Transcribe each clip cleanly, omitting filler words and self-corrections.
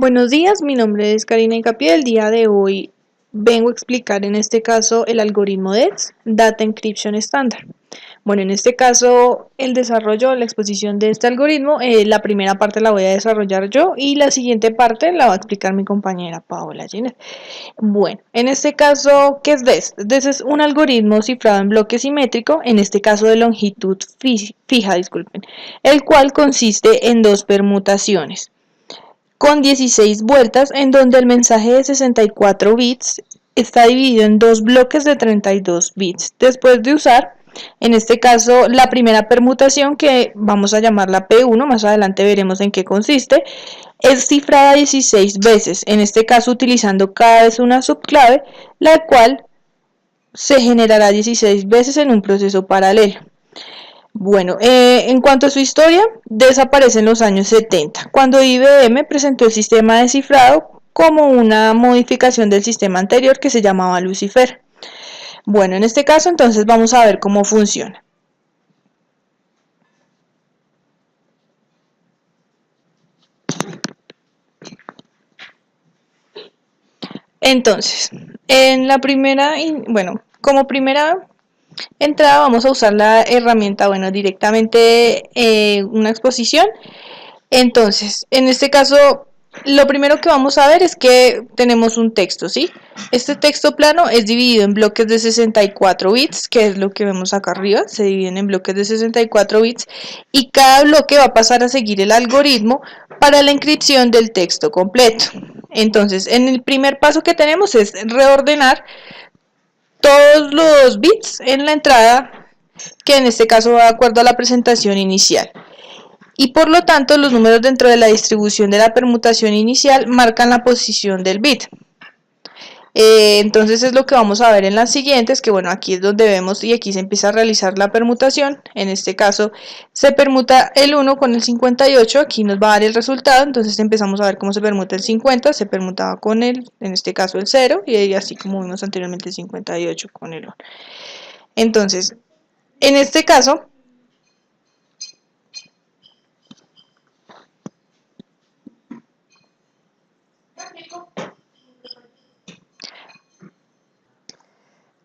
Buenos días, mi nombre es Karina Incapié. El día de hoy vengo a explicar en este caso el algoritmo DEX, Data Encryption Standard. Bueno, en este caso el desarrollo, la exposición de este algoritmo, la primera parte la voy a desarrollar yo y la siguiente parte la va a explicar mi compañera Paola Ginet. Bueno, en este caso, ¿qué es DEX? DEX es un algoritmo cifrado en bloque simétrico, en este caso de longitud fija, disculpen, el cual consiste en dos permutaciones con 16 vueltas, en donde el mensaje de 64 bits está dividido en dos bloques de 32 bits. Después de usar, en este caso, la primera permutación, que vamos a llamarla P1, más adelante veremos en qué consiste, es cifrada 16 veces, en este caso utilizando cada vez una subclave, la cual se generará 16 veces en un proceso paralelo. Bueno, en cuanto a su historia, desaparece en los años 70, cuando IBM presentó el sistema de cifrado como una modificación del sistema anterior que se llamaba Lucifer. Bueno, en este caso entonces vamos a ver cómo funciona. Entonces, en la primera, bueno, como primera entrada vamos a usar la herramienta, bueno, directamente una exposición. Entonces, en este caso, lo primero que vamos a ver es que tenemos un texto, ¿sí? Este texto plano es dividido en bloques de 64 bits, que es lo que vemos acá arriba, se dividen en bloques de 64 bits, y cada bloque va a pasar a seguir el algoritmo para la encripción del texto completo. Entonces, en el primer paso que tenemos es reordenar todos los bits en la entrada, que en este caso va de acuerdo a la presentación inicial. Y por lo tanto, los números dentro de la distribución de la permutación inicial marcan la posición del bit. Entonces es lo que vamos a ver en las siguientes, que bueno, aquí es donde vemos y aquí se empieza a realizar la permutación. En este caso se permuta el 1 con el 58, aquí nos va a dar el resultado, entonces empezamos a ver cómo se permuta el 50, se permutaba con el, en este caso el 0, y así como vimos anteriormente el 58 con el 1. Entonces, en este caso,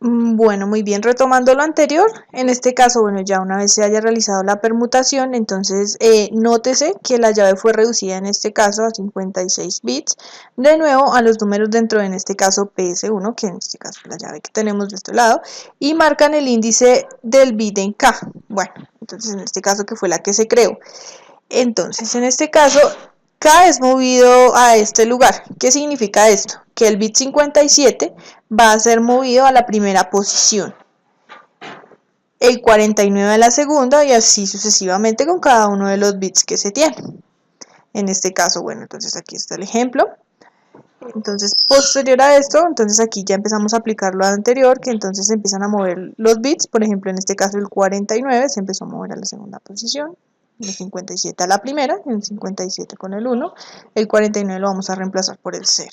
bueno, muy bien, retomando lo anterior, en este caso, bueno, ya una vez se haya realizado la permutación, entonces nótese que la llave fue reducida en este caso a 56 bits, de nuevo a los números dentro de en este caso PS1, que en este caso es la llave que tenemos de este lado, y marcan el índice del bit en K. Bueno, entonces en este caso que fue la que se creó. Entonces, en este caso, K es movido a este lugar. ¿Qué significa esto? Que el bit 57 va a ser movido a la primera posición, el 49 a la segunda y así sucesivamente con cada uno de los bits que se tienen. En este caso, bueno, entonces aquí está el ejemplo. Entonces, posterior a esto, entonces aquí ya empezamos a aplicar lo anterior, que entonces se empiezan a mover los bits. Por ejemplo, en este caso el 49 se empezó a mover a la segunda posición, el 57 a la primera, el 57 con el 1, el 49 lo vamos a reemplazar por el 0.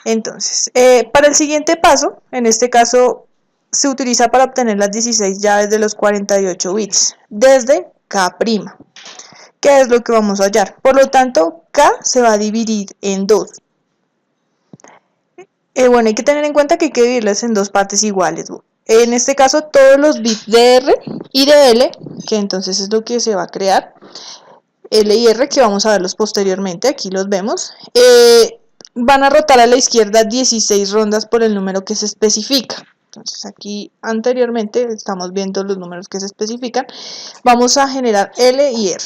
Entonces, para el siguiente paso, en este caso se utiliza para obtener las 16 llaves de los 48 bits desde K', que es lo que vamos a hallar. Por lo tanto, K se va a dividir en dos. Bueno, hay que tener en cuenta que hay que dividirlas en dos partes iguales. En este caso, todos los bits de R y de L, que entonces es lo que se va a crear, L y R, que vamos a verlos posteriormente, aquí los vemos, van a rotar a la izquierda 16 rondas por el número que se especifica. Entonces aquí anteriormente estamos viendo los números que se especifican. Vamos a generar L y R.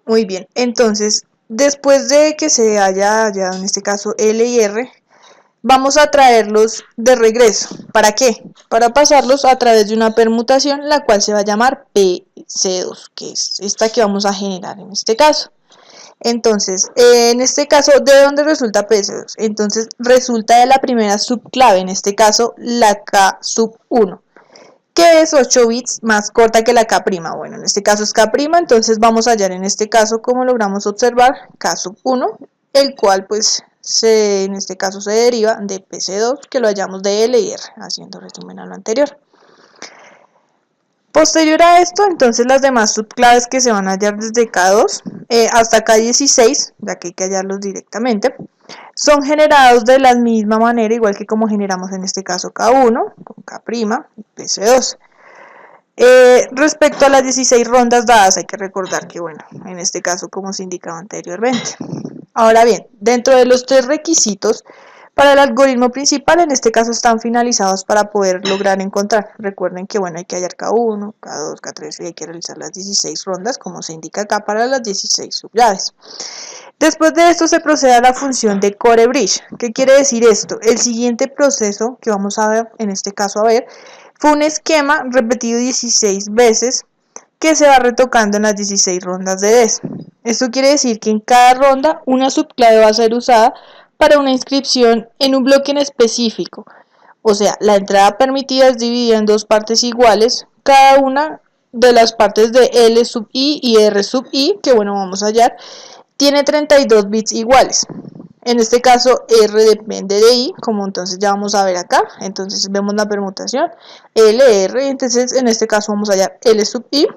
Muy bien, entonces después de que se haya hallado en este caso L y R, vamos a traerlos de regreso. ¿Para qué? Para pasarlos a través de una permutación, la cual se va a llamar PC2, que es esta que vamos a generar en este caso. Entonces, en este caso, ¿de dónde resulta PC2? Entonces, resulta de la primera subclave, en este caso, la K sub 1, que es 8 bits más corta que la K'. Bueno, en este caso es K', entonces vamos a hallar en este caso, como logramos observar, K sub 1, el cual pues en este caso se deriva de PC2, que lo hallamos de L y R, haciendo resumen a lo anterior. Posterior a esto, entonces las demás subclaves que se van a hallar desde K2 hasta K16, ya que hay que hallarlos directamente, son generados de la misma manera, igual que como generamos en este caso K1, con K' y PC2. Respecto a las 16 rondas dadas, hay que recordar que, bueno, en este caso, como se indicaba anteriormente. Ahora bien, dentro de los tres requisitos para el algoritmo principal, en este caso están finalizados para poder lograr encontrar. Recuerden que, bueno, hay que hallar K1, K2, K3 y hay que realizar las 16 rondas, como se indica acá, para las 16 subllaves. Después de esto se procede a la función de core bridge. ¿Qué quiere decir esto? El siguiente proceso que vamos a ver, en este caso a ver, fue un esquema repetido 16 veces que se va retocando en las 16 rondas de DES. Esto quiere decir que en cada ronda una subclave va a ser usada para una inscripción en un bloque en específico. O sea, la entrada permitida es dividida en dos partes iguales, cada una de las partes de L sub I y R sub I, que bueno, vamos a hallar, tiene 32 bits iguales. En este caso R depende de I, como entonces ya vamos a ver acá. Entonces vemos la permutación LR, entonces en este caso vamos a hallar L sub I,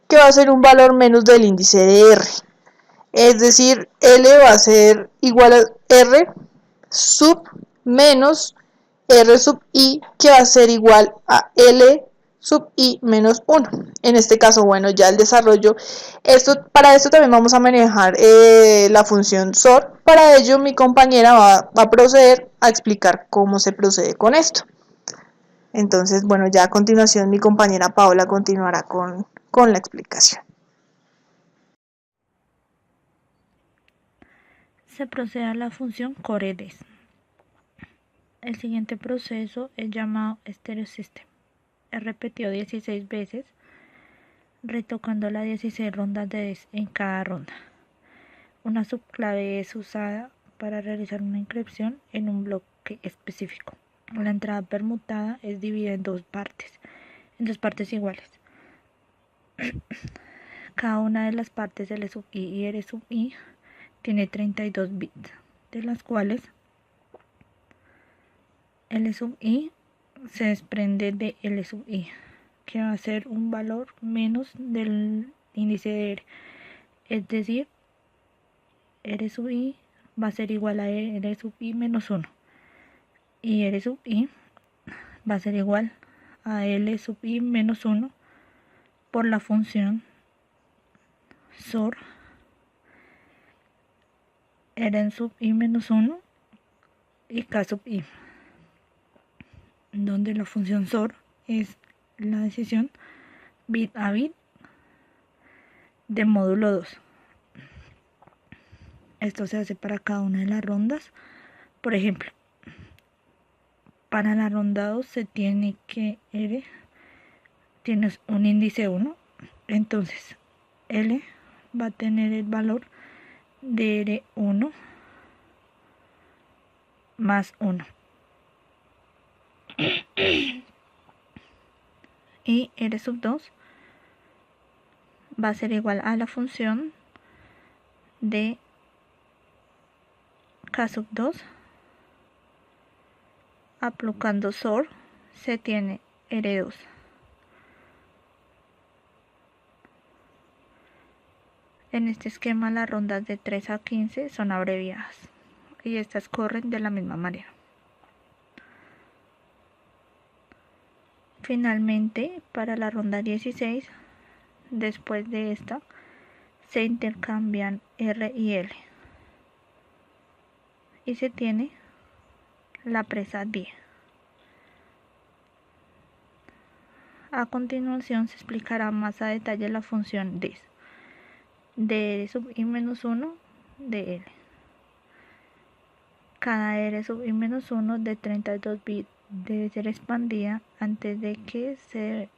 que va a ser un valor menos del índice de R. Es decir, L va a ser igual a R sub menos R sub I, que va a ser igual a L sub I menos 1. En este caso, bueno, ya el desarrollo, para esto también vamos a manejar la función sort. Para ello, mi compañera va a proceder a explicar cómo se procede con esto. Entonces, bueno, ya a continuación mi compañera Paola continuará con la explicación. Se procede a la función coreDes. El siguiente proceso es llamado stereo system. Es repetido 16 veces, retocando las 16 rondas de DES en cada ronda. Una subclave es usada para realizar una inscripción en un bloque específico. La entrada permutada es dividida en dos partes iguales. Cada una de las partes L sub I y R sub I tiene 32 bits, de las cuales L sub I se desprende de L sub I, que va a ser un valor menos del índice de R. Es decir, R sub I va a ser igual a R sub I menos 1. Y R sub I va a ser igual a L sub I menos 1 por la función sort R sub I menos 1 y K sub I, donde la función sort es la decisión bit a bit del módulo 2. Esto se hace para cada una de las rondas. Por ejemplo, para la ronda 2 se tiene que R tienes un índice 1, entonces L va a tener el valor de R1 más 1 y R sub 2 va a ser igual a la función de K sub 2 aplicando sort se tiene R2. En este esquema las rondas de 3 a 15 son abreviadas y estas corren de la misma manera. Finalmente, para la ronda 16, después de esta, se intercambian R y L y se tiene la presa 10. A continuación se explicará más a detalle la función DES de R sub I menos 1 de L. Cada R sub I menos 1 de 32 bits debe ser expandida antes de que se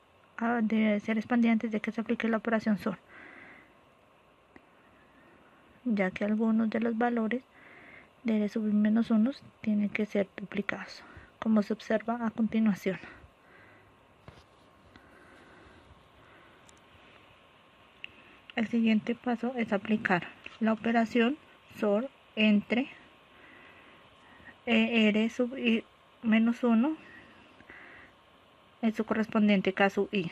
aplique la operación sort, ya que algunos de los valores de R sub I menos 1 tienen que ser duplicados, como se observa a continuación. El siguiente paso es aplicar la operación sort entre R sub I menos 1 en su correspondiente K sub I.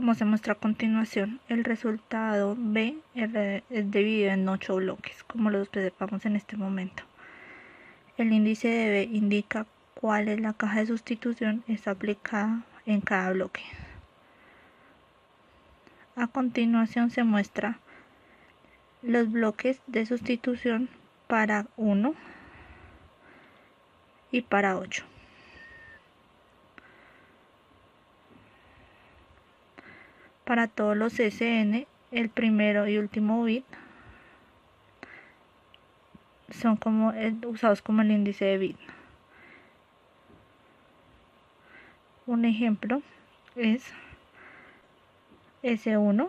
Como se muestra a continuación, el resultado B es dividido en 8 bloques, como lo observamos en este momento. El índice de B indica cuál es la caja de sustitución está aplicada en cada bloque. A continuación se muestra los bloques de sustitución para 1 y para 8. Para todos los SN, el primero y último bit son usados como el índice de bit. Un ejemplo es S1,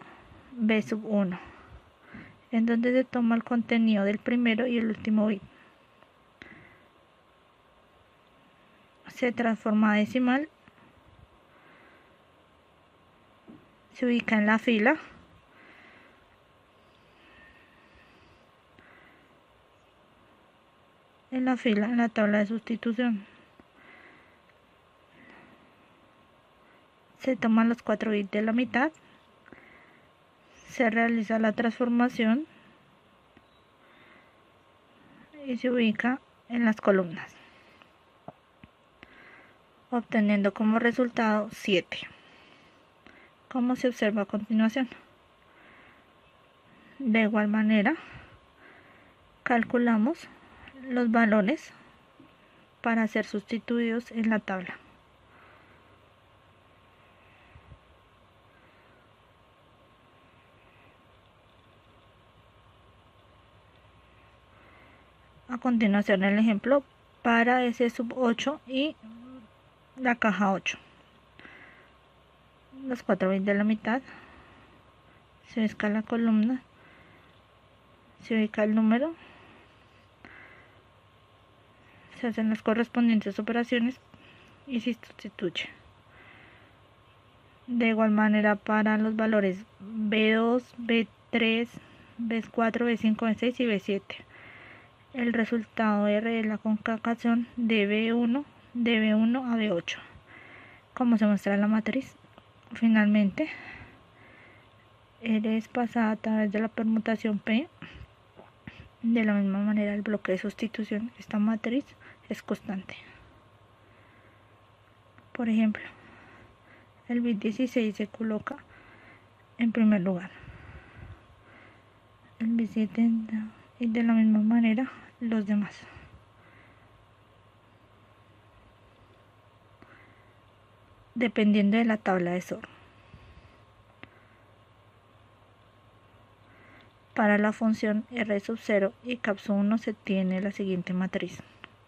B sub 1, en donde se toma el contenido del primero y el último bit. Se transforma a decimal, se ubica en la fila, en la tabla de sustitución. Se toman los 4 bits de la mitad, se realiza la transformación y se ubica en las columnas, obteniendo como resultado 7, como se observa a continuación. De igual manera, calculamos los valores para ser sustituidos en la tabla. A continuación el ejemplo para S sub 8 y la caja 8. Los 4 bits de la mitad, se ubica la columna, se ubica el número, se hacen las correspondientes operaciones y se sustituye. De igual manera para los valores B2, B3, B4, B5, B6 y B7. El resultado R es la concatenación de B1 a B8, como se muestra en la matriz. Finalmente, R es pasada a través de la permutación P. De la misma manera, el bloque de sustitución, esta matriz, es constante. Por ejemplo, el bit 16 se coloca en primer lugar, el bit 7 y de la misma manera los demás. Dependiendo de la tabla de SOR. Para la función R sub 0 y cap sub 1 se tiene la siguiente matriz.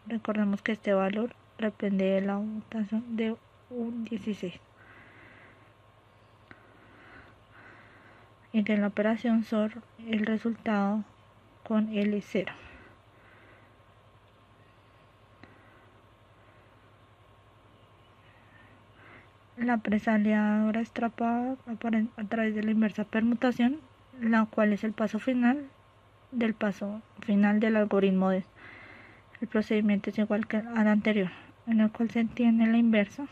Recordemos que este valor depende de la votación de U16 y de la operación SOR el resultado con L0. La presaliadora extrapada a través de la inversa permutación, la cual es el paso final del algoritmo. El procedimiento es igual que al anterior, en el cual se tiene la inversa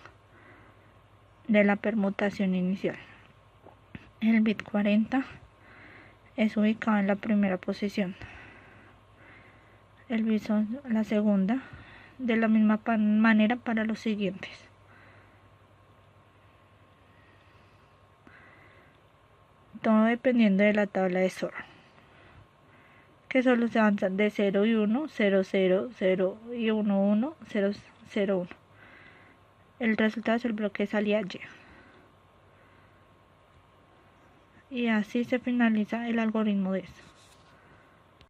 de la permutación inicial. El bit 40 es ubicado en la primera posición, el bit la segunda, de la misma manera para los siguientes. Todo dependiendo de la tabla de SOR, que solo se avanza de 0 y 1, 0, 0, 0 y 1, 1, 0, 0, 1. El resultado es el bloque de salida Y. Y así se finaliza el algoritmo de esto.